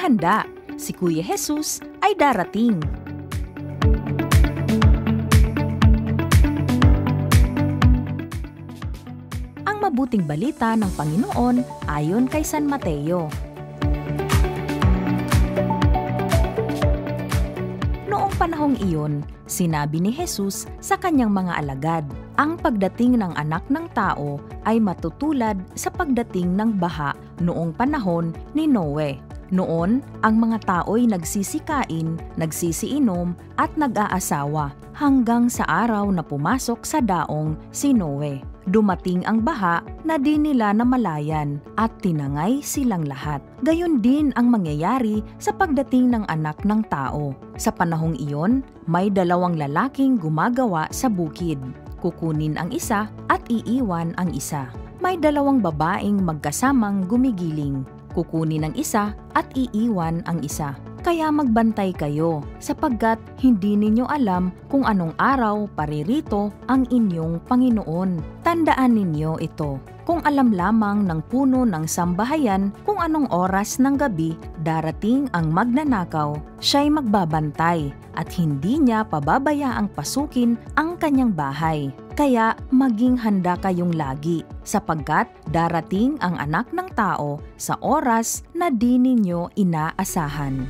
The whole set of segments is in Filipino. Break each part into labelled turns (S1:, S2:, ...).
S1: maghanda, si Kuya Jesus ay darating. Ang mabuting balita ng Panginoon ayon kay San Mateo. Noong panahong iyon, sinabi ni Jesus sa kanyang mga alagad, ang pagdating ng Anak ng Tao ay matutulad sa pagdating ng baha noong panahon ni Noe. Noon, ang mga tao'y nagsisikain, nagsisiinom at nag-aasawa hanggang sa araw na pumasok sa daong si Noe. Dumating ang baha na di nila namalayan at tinangay silang lahat. Gayon din ang mangyayari sa pagdating ng Anak ng Tao. Sa panahong iyon, may dalawang lalaking gumagawa sa bukid. Kukunin ang isa at iiwan ang isa. May dalawang babaeng magkasamang gumigiling. Kukunin ang isa at iiwan ang isa. Kaya magbantay kayo, sapagkat hindi ninyo alam kung anong araw paririto ang inyong Panginoon. Tandaan ninyo ito. Kung alam lamang ng puno ng sambahayan kung anong oras ng gabi darating ang magnanakaw, siya'y magbabantay at hindi niya pababayaang pasukin ang kanyang bahay. Kaya maging handa kayong lagi, sapagkat darating ang Anak ng Tao sa oras na di ninyo inaasahan.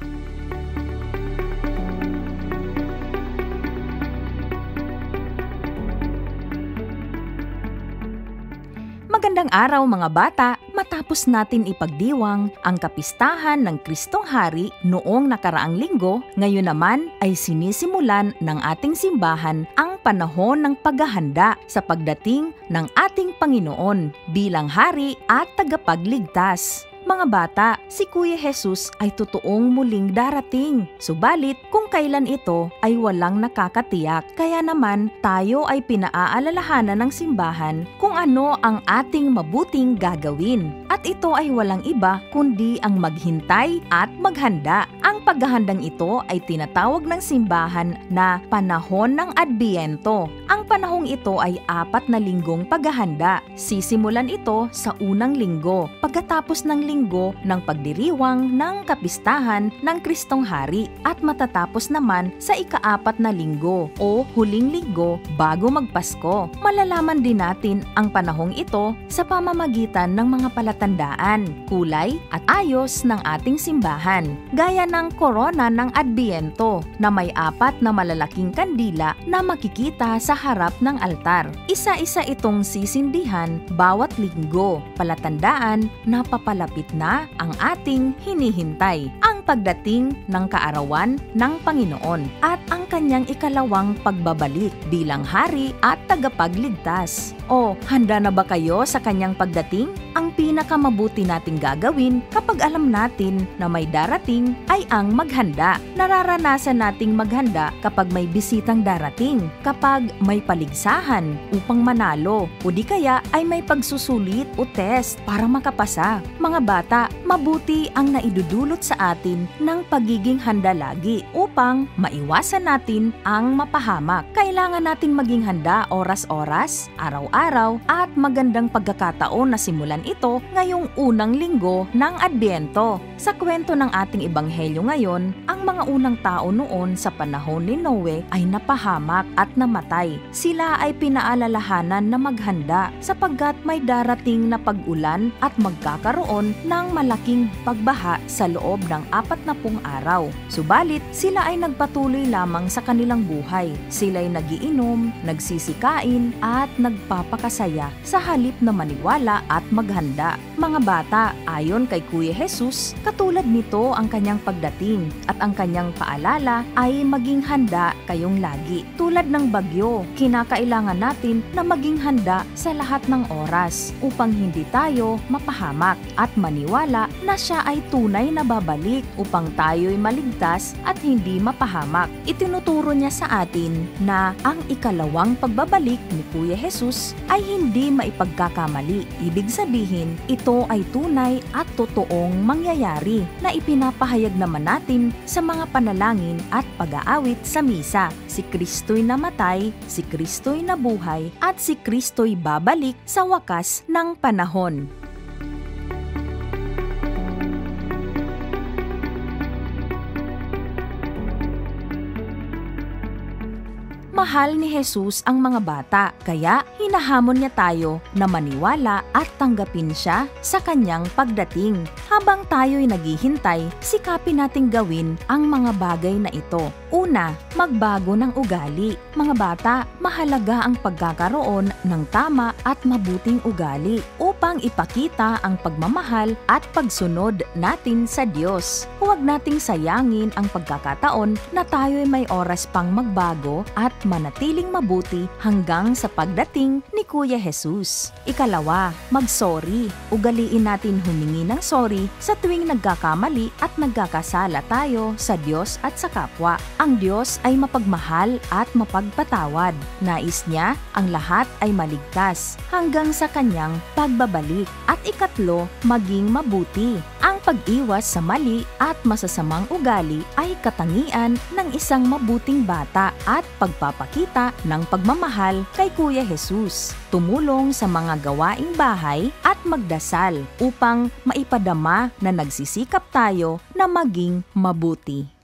S1: Magandang araw mga bata! Matapos natin ipagdiwang ang kapistahan ng Kristong Hari noong nakaraang linggo, ngayon naman ay sinisimulan ng ating simbahan ang panahon ng paghahanda sa pagdating ng ating Panginoon bilang Hari at Tagapagligtas. Mga bata, si Kuya Jesus ay totoong muling darating. Subalit, kung kailan ito ay walang nakakatiyak. Kaya naman, tayo ay pinaaalalahanan ng simbahan kung ano ang ating mabuting gagawin. At ito ay walang iba kundi ang maghintay at maghanda. Ang paghahandang ito ay tinatawag ng simbahan na panahon ng Adbyento. Ang panahong ito ay 4 na linggong paghahanda. Sisimulan ito sa unang linggo, pagkatapos ng linggo ng pagdiriwang ng kapistahan ng Kristong Hari at matatapos naman sa ika-4 na linggo o huling linggo bago magpasko. Malalaman din natin ang panahong ito sa pamamagitan ng mga palatandaan, kulay at ayos ng ating simbahan, gaya ng korona ng Adbyento na may 4 na malalaking kandila na makikita sa harap ng altar. Isa-isa itong sisindihan bawat linggo, palatandaan na papalapit na ang ating hinihintay, ang pagdating ng kaarawan ng Panginoon at ang kanyang ikalawang pagbabalik bilang Hari at Tagapagligtas. O, handa na ba kayo sa kanyang pagdating? Ang pinakamabuti nating gagawin kapag alam natin na may darating ay ang maghanda. Nararanasan nating maghanda kapag may bisitang darating, kapag may paligsahan upang manalo, o di kaya ay may pagsusulit o test para makapasa. Mga bata, mabuti ang naidudulot sa atin ng pagiging handa lagi upang maiwasan natin ang mapahamak. Kailangan natin maging handa oras-oras, araw-araw at magandang pagkakataon na simulan ito ngayong unang linggo ng Adbyento. Sa kwento ng ating ebanghelyo ngayon, ang mga unang tao noon sa panahon ni Noe ay napahamak at namatay. Sila ay pinaalalahanan na maghanda sapagkat may darating na pag-ulan at magkakaroon ng malaking pagbaha sa loob ng 40 araw. Subalit, sila ay nagpatuloy lamang sa kanilang buhay. Sila'y nagiinom, nagsisikain at nagpapakasaya sa halip na maniwala at maghanda. Mga bata, ayon kay Kuya Jesus, katulad nito ang kanyang pagdating at ang kanyang paalala ay maging handa kayong lagi. Tulad ng bagyo, kinakailangan natin na maging handa sa lahat ng oras upang hindi tayo mapahamak at maniwala na siya ay tunay na babalik upang tayo'y maligtas at hindi mapahamak. Itinuturo niya sa atin na ang ikalawang pagbabalik ni Kuya Jesus ay hindi maipagkakamali. Ibig sabihin, ito ay tunay at totoong mangyayari na ipinapahayag naman natin sa mga panalangin at pag-aawit sa misa. Si Kristo'y namatay, si Kristo'y nabuhay, at si Kristo'y babalik sa wakas ng panahon. mahal ni Jesus ang mga bata, kaya hinahamon niya tayo na maniwala at tanggapin siya sa kanyang pagdating. Habang tayo'y naghihintay, sikapin nating gawin ang mga bagay na ito. Una, magbago ng ugali. Mga bata, mahalaga ang pagkakaroon ng tama at mabuting ugali upang ipakita ang pagmamahal at pagsunod natin sa Diyos. Huwag nating sayangin ang pagkakataon na tayo'y may oras pang magbago at manatiling mabuti hanggang sa pagdating ni Kuya Jesus. Ikalawa, mag-sorry. Ugaliin natin humingi ng sorry sa tuwing nagkakamali at nagkakasala tayo sa Diyos at sa kapwa. Ang Diyos ay mapagmahal at mapagpatawad. Nais niya ang lahat ay maligtas hanggang sa kanyang pagbabalik. At ikatlo, maging mabuti. Ang pag-iwas sa mali at masasamang ugali ay katangian ng isang mabuting bata at pagpapakita ng pagmamahal kay Kuya Jesus. Tumulong sa mga gawaing bahay at magdasal upang maipadama na nagsisikap tayo na maging mabuti.